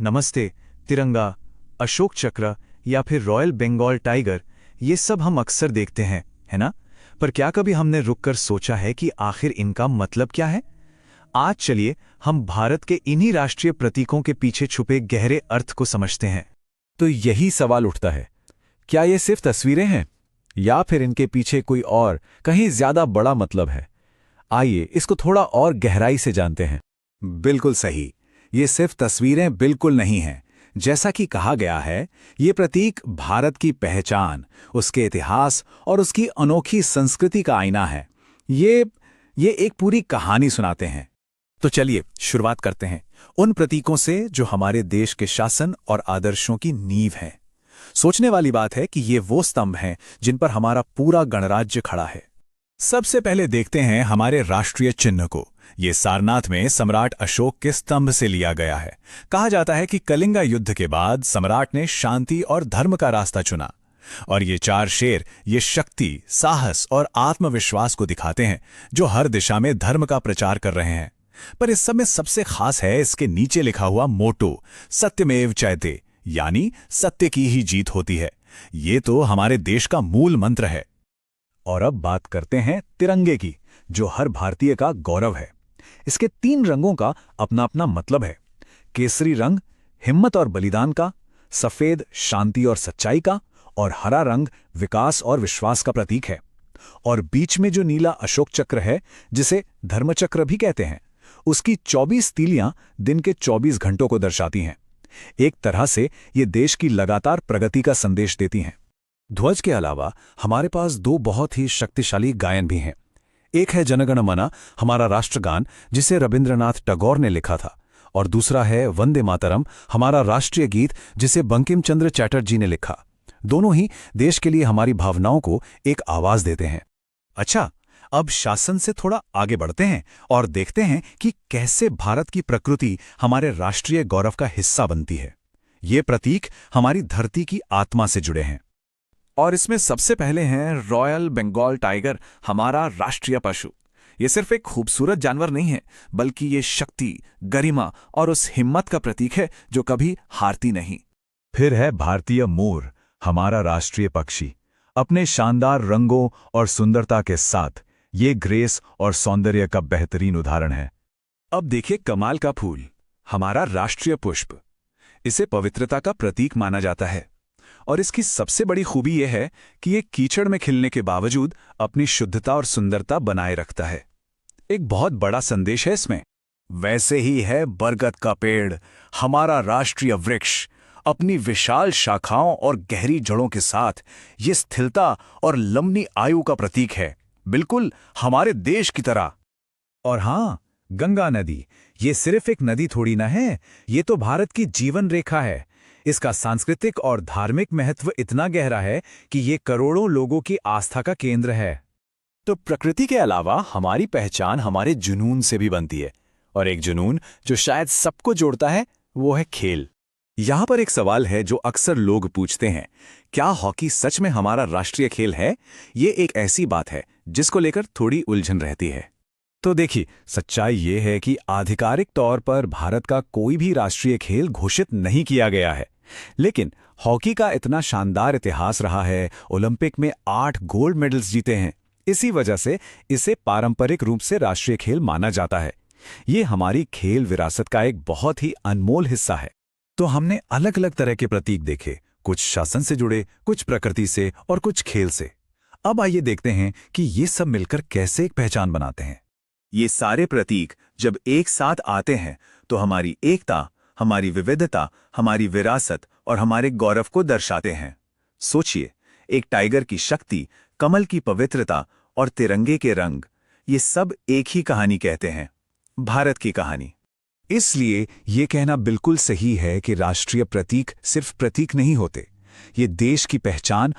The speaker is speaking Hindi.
नमस्ते। तिरंगा, अशोक चक्र या फिर रॉयल बंगाल टाइगर, ये सब हम अक्सर देखते हैं, है ना? पर क्या कभी हमने रुककर सोचा है कि आखिर इनका मतलब क्या है? आज चलिए हम भारत के इन्हीं राष्ट्रीय प्रतीकों के पीछे छुपे गहरे अर्थ को समझते हैं। तो यही सवाल उठता है, क्या ये सिर्फ तस्वीरें हैं या फिर इनके पीछे कोई और कहीं ज्यादा बड़ा मतलब है? आइए इसको थोड़ा और गहराई से जानते हैं। बिल्कुल सही। ये सिर्फ तस्वीरें बिल्कुल नहीं हैं। जैसा कि कहा गया है, ये प्रतीक भारत की पहचान, उसके इतिहास और उसकी अनोखी संस्कृति का आईना है। ये एक पूरी कहानी सुनाते हैं। तो चलिए शुरुआत करते हैं उन प्रतीकों से जो हमारे देश के शासन और आदर्शों की नींव हैं। सोचने वाली बात है कि ये वो स्तंभ हैं जिन पर हमारा पूरा गणराज्य खड़ा है। सबसे पहले देखते हैं हमारे राष्ट्रीय चिन्ह को। ये सारनाथ में सम्राट अशोक के स्तंभ से लिया गया है। कहा जाता है कि कलिंगा युद्ध के बाद सम्राट ने शांति और धर्म का रास्ता चुना। और ये चार शेर ये शक्ति, साहस और आत्मविश्वास को दिखाते हैं, जो हर दिशा में धर्म का प्रचार कर रहे हैं। पर इस सब में सबसे खास है इसके नीचे लिखा हुआ मोटो, सत्यमेव जयते, यानी सत्य की ही जीत होती है। ये तो हमारे देश का मूल मंत्र है। और अब बात करते हैं तिरंगे की, जो हर भारतीय का गौरव है। इसके 3 रंगों का अपना अपना मतलब है। केसरी रंग हिम्मत और बलिदान का, सफेद शांति और सच्चाई का, और हरा रंग विकास और विश्वास का प्रतीक है। और बीच में जो नीला अशोक चक्र है, जिसे धर्मचक्र भी कहते हैं, उसकी 24 तीलियां दिन के 24 घंटों को दर्शाती हैं। एक तरह से ये देश की लगातार प्रगति का संदेश देती हैं। ध्वज के अलावा हमारे पास 2 बहुत ही शक्तिशाली गायन भी हैं। एक है जनगण मन, हमारा राष्ट्रगान, जिसे रविंद्रनाथ टैगोर ने लिखा था, और दूसरा है वंदे मातरम, हमारा राष्ट्रीय गीत, जिसे बंकिम चंद्र चटर्जी ने लिखा। दोनों ही देश के लिए हमारी भावनाओं को एक आवाज देते हैं। अच्छा, अब शासन से थोड़ा आगे बढ़ते हैं और देखते हैं कि कैसे भारत की प्रकृति हमारे राष्ट्रीय गौरव का हिस्सा बनती है। ये प्रतीक हमारी धरती की आत्मा से जुड़े हैं। और इसमें सबसे पहले हैं रॉयल बंगाल टाइगर, हमारा राष्ट्रीय पशु। ये सिर्फ एक खूबसूरत जानवर नहीं है, बल्कि ये शक्ति, गरिमा और उस हिम्मत का प्रतीक है जो कभी हारती नहीं। फिर है भारतीय मोर, हमारा राष्ट्रीय पक्षी। अपने शानदार रंगों और सुंदरता के साथ ये ग्रेस और सौंदर्य का बेहतरीन उदाहरण है। अब देखिए कमाल का फूल, हमारा राष्ट्रीय पुष्प। इसे पवित्रता का प्रतीक माना जाता है, और इसकी सबसे बड़ी खूबी यह है कि ये कीचड़ में खिलने के बावजूद अपनी शुद्धता और सुंदरता बनाए रखता है। एक बहुत बड़ा संदेश है इसमें। वैसे ही है बरगद का पेड़, हमारा राष्ट्रीय वृक्ष। अपनी विशाल शाखाओं और गहरी जड़ों के साथ ये स्थिरता और लंबी आयु का प्रतीक है, बिल्कुल हमारे देश की तरह। और हाँ, गंगा नदी, ये सिर्फ एक नदी थोड़ी ना है, ये तो भारत की जीवन रेखा है। इसका सांस्कृतिक और धार्मिक महत्व इतना गहरा है कि ये करोड़ों लोगों की आस्था का केंद्र है। तो प्रकृति के अलावा हमारी पहचान हमारे जुनून से भी बनती है, और एक जुनून जो शायद सबको जोड़ता है वो है खेल। यहाँ पर एक सवाल है जो अक्सर लोग पूछते हैं, क्या हॉकी सच में हमारा राष्ट्रीय खेल है? ये एक ऐसी बात है जिसको लेकर थोड़ी उलझन रहती है। तो देखिए, सच्चाई ये है कि आधिकारिक तौर पर भारत का कोई भी राष्ट्रीय खेल घोषित नहीं किया गया है, लेकिन हॉकी का इतना शानदार इतिहास रहा है। ओलंपिक में 8 गोल्ड मेडल्स जीते हैं। इसी वजह से इसे पारंपरिक रूप से राष्ट्रीय खेल माना जाता है। ये हमारी खेल विरासत का एक बहुत ही अनमोल हिस्सा है। तो हमने अलग अलग तरह के प्रतीक देखे, कुछ शासन से जुड़े, कुछ प्रकृति से और कुछ खेल से। अब आइए देखते हैं कि ये सब मिलकर कैसे एक पहचान बनाते हैं। ये सारे प्रतीक जब एक साथ आते हैं तो हमारी एकता, हमारी विविधता, हमारी विरासत और हमारे गौरव को दर्शाते हैं। सोचिए, एक टाइगर की शक्ति, कमल की पवित्रता और तिरंगे के रंग, ये सब एक ही कहानी कहते हैं, भारत की कहानी। इसलिए ये कहना बिल्कुल सही है कि राष्ट्रीय प्रतीक सिर्फ प्रतीक नहीं होते, ये देश की पहचान